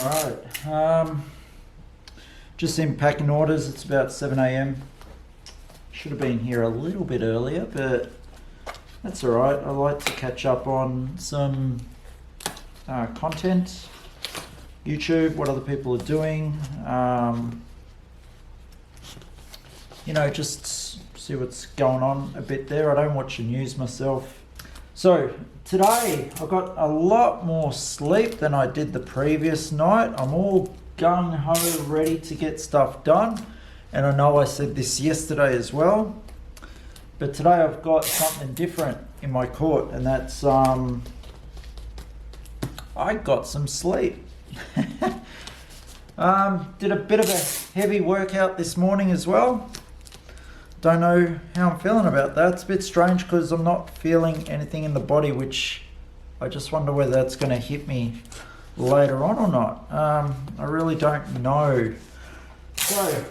Alright, just in packing orders. It's about 7 a.m. Should have been here a little bit earlier, but that's alright. I like to catch up on some content, YouTube, what other people are doing, just see what's going on a bit there. I don't watch the news myself. So today I got a lot more sleep than I did the previous night. I'm all gung-ho ready to get stuff done, and I know I said this yesterday as well, but today I've got something different in my court, and that's I got some sleep. Did a bit of a heavy workout this morning as well. Don't know how I'm feeling about that. It's a bit strange because I'm not feeling anything in the body, which I just wonder whether that's going to hit me later on or not. I really don't know. So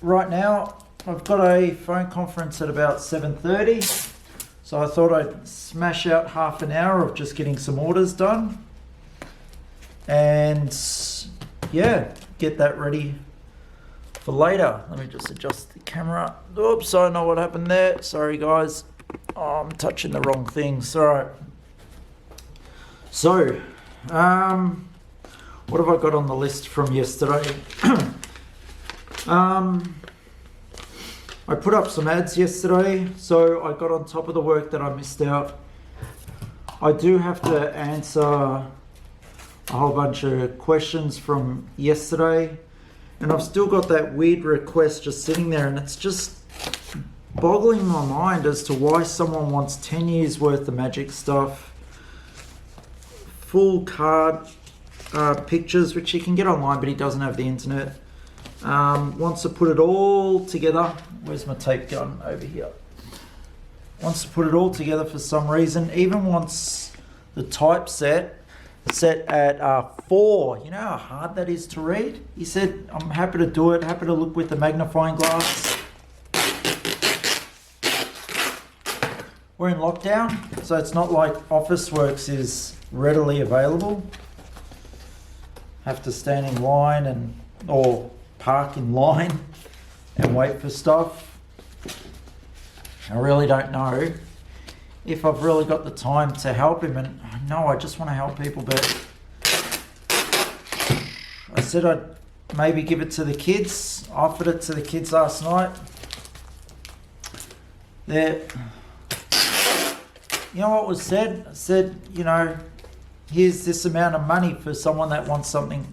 right now I've got a phone conference at about 7:30. So I thought I'd smash out half an hour of just getting some orders done. And yeah, get that ready for later. Let me just adjust the camera. Oops, I know what happened there. Sorry guys. Oh, I'm touching the wrong things. Alright. So, what have I got on the list from yesterday? I put up some ads yesterday, so I got on top of the work that I missed out. I do have to answer a whole bunch of questions from yesterday, and I've still got that weird request just sitting there, and it's just boggling my mind as to why someone wants 10 years worth of magic stuff, full card pictures, which you can get online, but he doesn't have the internet. Wants to put it all together. Where's my tape gun? Over here. Wants to put it all together for some reason. Even wants the typeset set at 4. You know how hard that is to read? He said, I'm happy to do it, happy to look with the magnifying glass. We're in lockdown, so it's not like Officeworks is readily available. Have to stand in line or park in line and wait for stuff. I really don't know if I've really got the time to help him, and I know I just want to help people, but I said I'd maybe give it to the kids. I offered it to the kids last night. There, you know what was said? I said, here's this amount of money for someone that wants something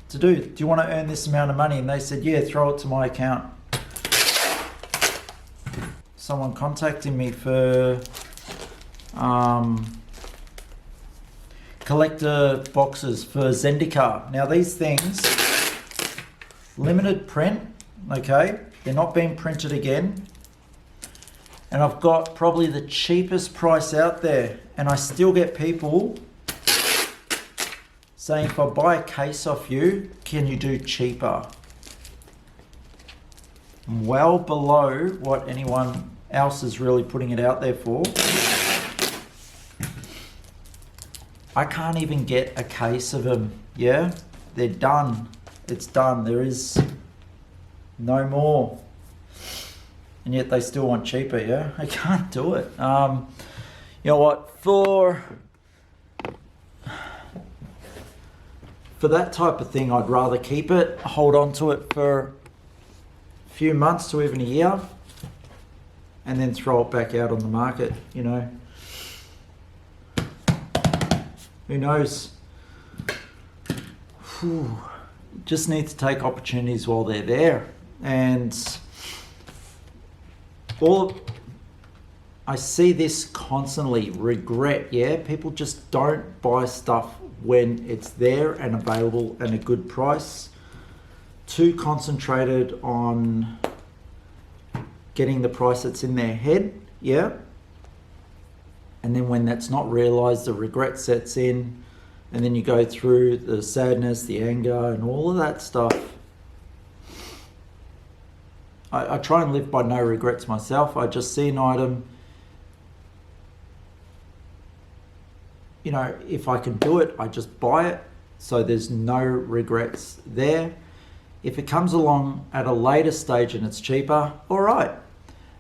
to do. Do you want to earn this amount of money? And they said, yeah, throw it to my account. Someone contacting me for collector boxes for Zendikar. Now these things, limited print, okay? They're not being printed again. And I've got probably the cheapest price out there. And I still get people saying, if I buy a case off you, can you do cheaper? Well below what anyone else is really putting it out there for. I can't even get a case of them. Yeah, they're done. It's done. There is no more. And yet they still want cheaper. Yeah, I can't do it. You know what? For that type of thing, I'd rather keep it, hold on to it for a few months to even a year, and then throw it back out on the market, Who knows? Whew. Just need to take opportunities while they're there. And I see this constantly, regret, yeah? People just don't buy stuff when it's there and available and a good price. Too concentrated on getting the price that's in their head, yeah? And then when that's not realized, the regret sets in, and then you go through the sadness, the anger, and all of that stuff. I try and live by no regrets myself. I just see an item, if I can do it, I just buy it, so there's no regrets there. If it comes along at a later stage and it's cheaper, all right.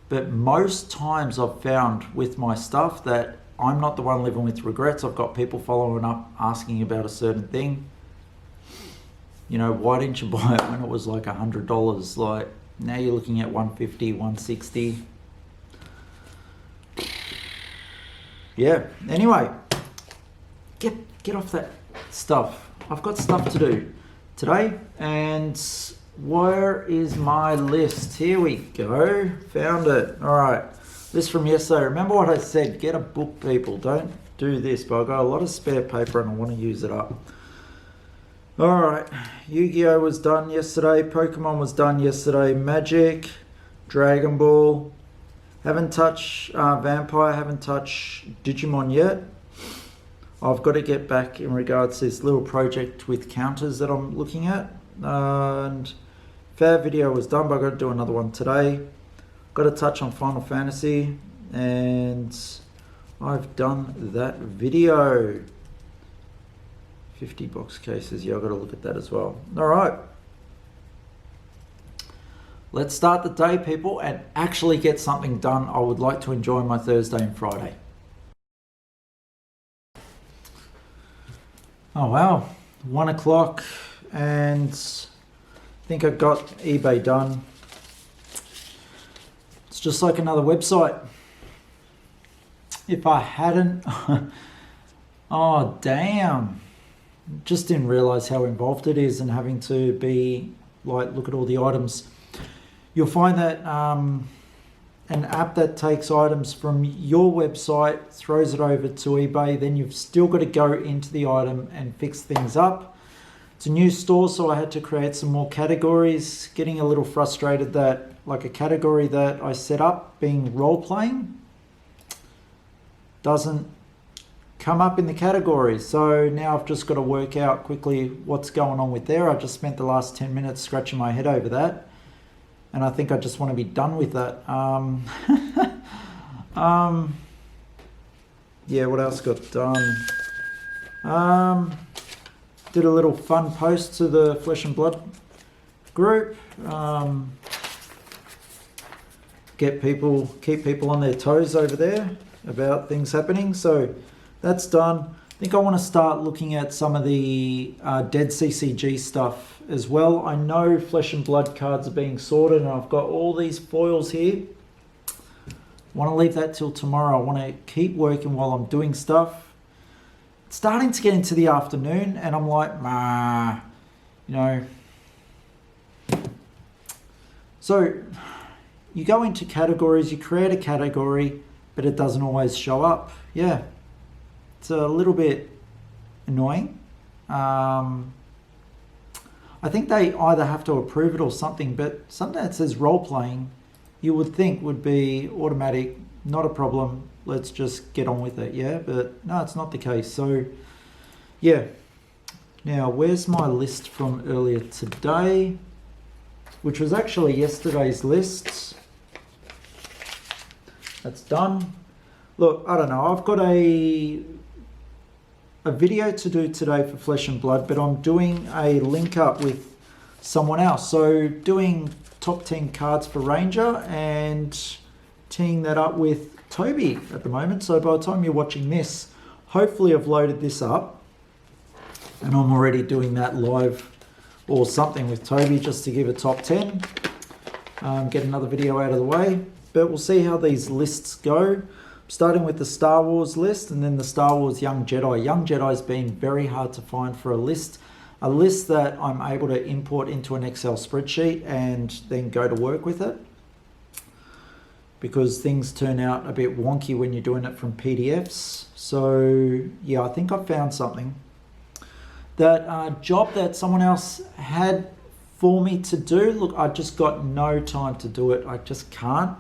But most times I've found with my stuff that I'm not the one living with regrets. I've got people following up asking about a certain thing. You know, why didn't you buy it when it was like $100? Like now you're looking at 150, 160. Yeah, anyway, get off that stuff. I've got stuff to do today, and where is my list? Here we go, found it. All right, list from yesterday. Remember what I said, get a book, people. Don't do this, but I've got a lot of spare paper and I want to use it up. All right, Yu-Gi-Oh was done yesterday, Pokemon was done yesterday, Magic, Dragon Ball. Haven't touched Vampire, haven't touched Digimon yet. I've got to get back in regards to this little project with counters that I'm looking at. And Fab video was done, but I've got to do another one today. Got to touch on Final Fantasy, and I've done that video. 50 box cases, yeah, I've got to look at that as well. All right. Let's start the day, people, and actually get something done. I would like to enjoy my Thursday and Friday. Oh, wow. 1 o'clock, and I think I got eBay done. It's just like another website. If I hadn't... oh, damn. Just didn't realize how involved it is and having to be, like, look at all the items. You'll find that an app that takes items from your website, throws it over to eBay, then you've still got to go into the item and fix things up. It's a new store, so I had to create some more categories. Getting a little frustrated that, like, a category that I set up, being role-playing, doesn't come up in the category. So now I've just got to work out quickly what's going on with there. I just spent the last 10 minutes scratching my head over that. And I think I just want to be done with that. Yeah, what else got done? Did a little fun post to the Flesh and Blood group. Keep people on their toes over there about things happening. So that's done. I think I want to start looking at some of the dead CCG stuff as well. I know Flesh and Blood cards are being sorted, and I've got all these foils here. I want to leave that till tomorrow. I want to keep working while I'm doing stuff. It's starting to get into the afternoon, and I'm like, you know. So you go into categories, you create a category, but it doesn't always show up. Yeah. It's a little bit annoying. I think they either have to approve it or something, but something that says role-playing, you would think would be automatic, not a problem, let's just get on with it, yeah? But no, it's not the case. So, yeah. Now, where's my list from earlier today, which was actually yesterday's lists. That's done. Look, I don't know, I've got a video to do today for Flesh and Blood, but I'm doing a link up with someone else. So doing top 10 cards for Ranger and teeing that up with Toby at the moment. So by the time you're watching this, hopefully I've loaded this up and I'm already doing that live or something with Toby just to give a top 10. Get another video out of the way, but we'll see how these lists go. Starting with the Star Wars list and then the Star Wars Young Jedi. Young Jedi's been very hard to find for a list that I'm able to import into an Excel spreadsheet and then go to work with it, because things turn out a bit wonky when you're doing it from PDFs. So yeah, I think I found something. That job that someone else had for me to do, look, I just got no time to do it. I just can't.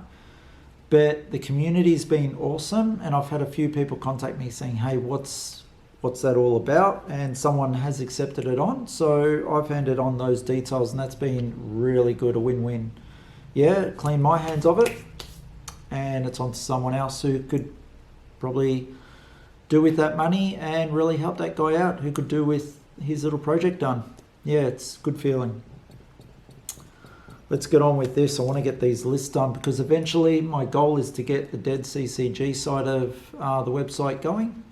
But the community's been awesome, and I've had a few people contact me saying, hey, what's that all about? And someone has accepted it on, so I've handed on those details, and that's been really good, a win-win. Yeah, clean my hands of it, and it's on to someone else who could probably do with that money and really help that guy out, who could do with his little project done. Yeah, it's good feeling. Let's get on with this. I want to get these lists done because eventually my goal is to get the Dead CCG side of the website going.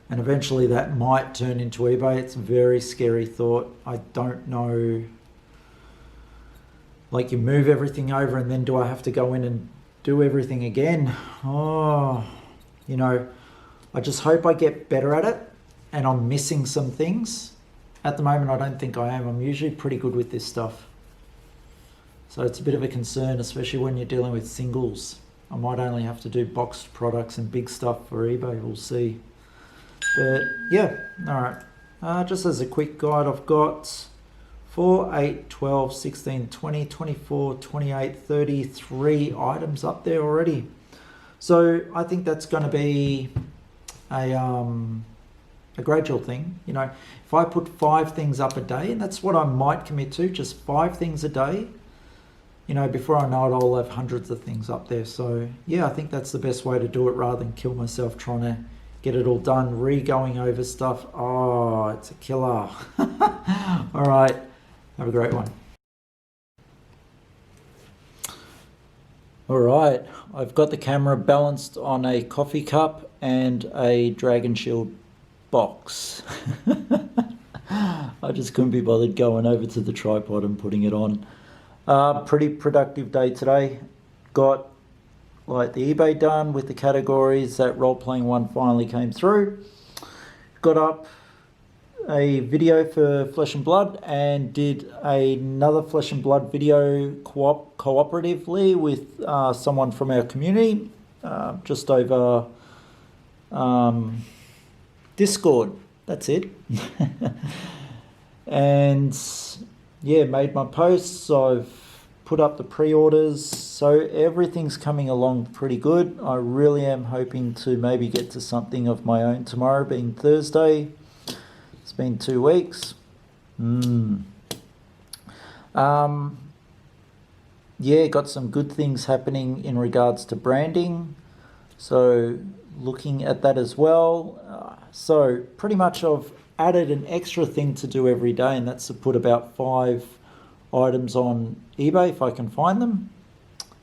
And eventually that might turn into eBay. It's a very scary thought. I don't know. Like, you move everything over and then do I have to go in and do everything again? Oh, you know, I just hope I get better at it and I'm missing some things. At the moment, I don't think I am. I'm usually pretty good with this stuff. So it's a bit of a concern, especially when you're dealing with singles. I might only have to do boxed products and big stuff for eBay. We'll see. But yeah, all right. Just as a quick guide, I've got 4, 8, 12, 16, 20, 24, 28, 33 items up there already. So I think that's going to be a gradual thing. You know, if I put 5 things up a day, and that's what I might commit to, just 5 things a day, you know, before I know it, I'll have hundreds of things up there. So yeah, I think that's the best way to do it rather than kill myself trying to get it all done, going over stuff. Oh, it's a killer. All right, have a great one. All right, I've got the camera balanced on a coffee cup and a Dragon Shield box. I just couldn't be bothered going over to the tripod and putting it on. Pretty productive day today. Got like the eBay done with the categories. That role-playing one finally came through. Got up a video for Flesh and Blood and did another Flesh and Blood video cooperatively with someone from our community, just over Discord. That's it. And yeah, made my posts. I've put up the pre-orders, so everything's coming along pretty good. I really am hoping to maybe get to something of my own tomorrow, being Thursday. It's been 2 weeks. Yeah, got some good things happening in regards to branding, so looking at that as well. So pretty much I've added an extra thing to do every day, and that's to put about 5 items on eBay if I can find them.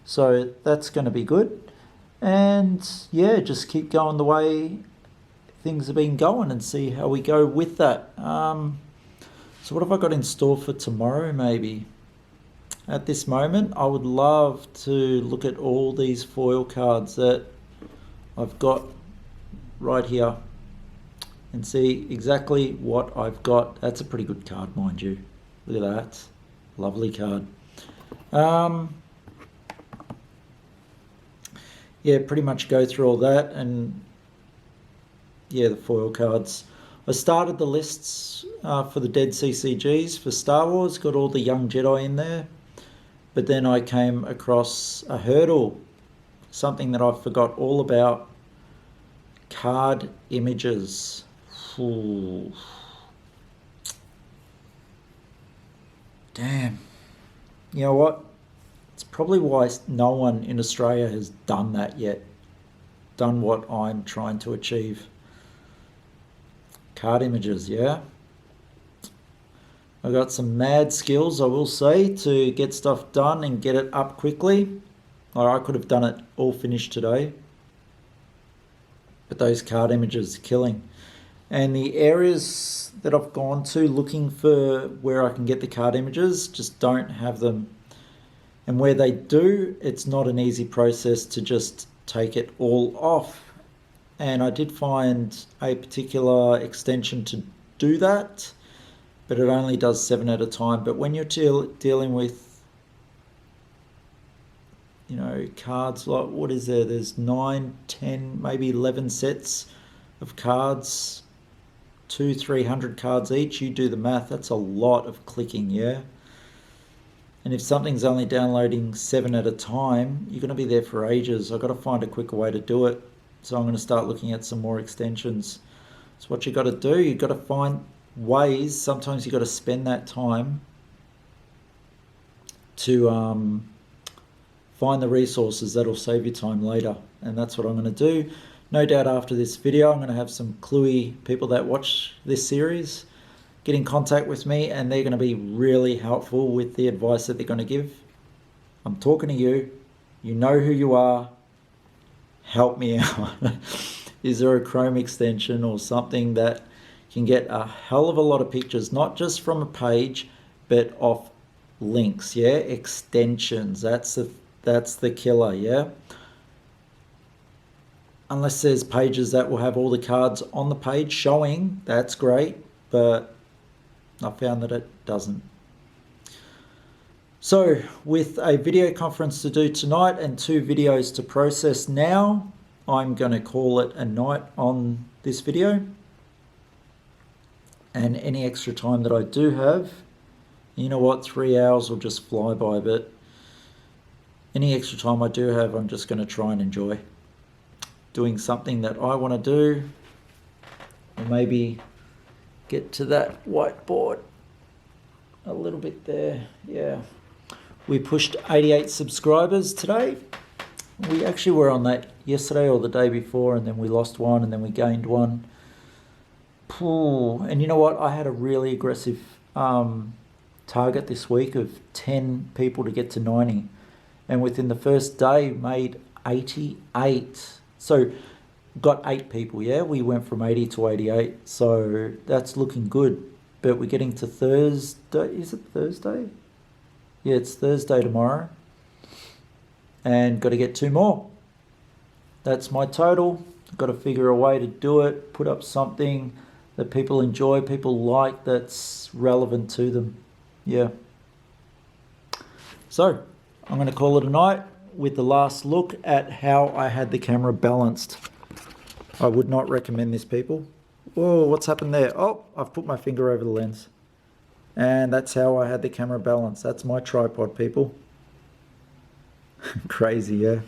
So that's going to be good. And yeah, just keep going the way things have been going and see how we go with that. So what have I got in store for tomorrow maybe? At this moment, I would love to look at all these foil cards that I've got right here and see exactly what I've got. That's a pretty good card, mind you. Look at that. Lovely card. Yeah, pretty much go through all that, and yeah, the foil cards. I started the lists for the Dead CCGs for Star Wars, got all the young Jedi in there, but then I came across a hurdle, something that I forgot all about: card images. Ooh. Damn. You know what? It's probably why no one in Australia has done that yet. Done what I'm trying to achieve. Card images, yeah. I've got some mad skills, I will say, to get stuff done and get it up quickly. Or I could have done it all finished today. But those card images are killing. And the areas that I've gone to looking for where I can get the card images just don't have them. And where they do, it's not an easy process to just take it all off. And I did find a particular extension to do that, but it only does 7 at a time. But when you're dealing with, you know, cards like, what is there? There's 9, 10, maybe 11 sets of cards. 200-300 cards each. You do the math, that's a lot of clicking, yeah? And if something's only downloading 7 at a time, you're going to be there for ages. I've got to find a quicker way to do it. So I'm going to start looking at some more extensions. So what you got to do, you've got to find ways. Sometimes you've got to spend that time to find the resources that'll save you time later. And that's what I'm going to do. no doubt after this video, I'm going to have some cluey people that watch this series get in contact with me, and they're going to be really helpful with the advice that they're going to give. I'm talking to you. You know who you are. Help me out. Is there a Chrome extension or something that can get a hell of a lot of pictures, not just from a page, but off links, yeah? Extensions, that's the killer, yeah? Unless there's pages that will have all the cards on the page showing, that's great, but I found that it doesn't. So with a video conference to do tonight and 2 videos to process now, I'm going to call it a night on this video. And any extra time that I do have, you know what, 3 hours will just fly by, but any extra time I do have, I'm just going to try and enjoy doing something that I want to do, or maybe get to that whiteboard a little bit there. Yeah, we pushed 88 subscribers today. We actually were on that yesterday or the day before, and then we lost one and then we gained one. And you know what, I had a really aggressive target this week of 10 people to get to 90, and within the first day made 88. So got 8 people, yeah? We went from 80 to 88, so that's looking good. But we're getting to Thursday. Is it Thursday? Yeah, it's Thursday tomorrow. And got to get 2 more. That's my total. Got to figure a way to do it, put up something that people enjoy, people like, that's relevant to them. Yeah. So I'm going to call it a night with the last look at how I had the camera balanced. I would not recommend this, people. Whoa, what's happened there? Oh, I've put my finger over the lens. And that's how I had the camera balanced. That's my tripod, people. Crazy, yeah.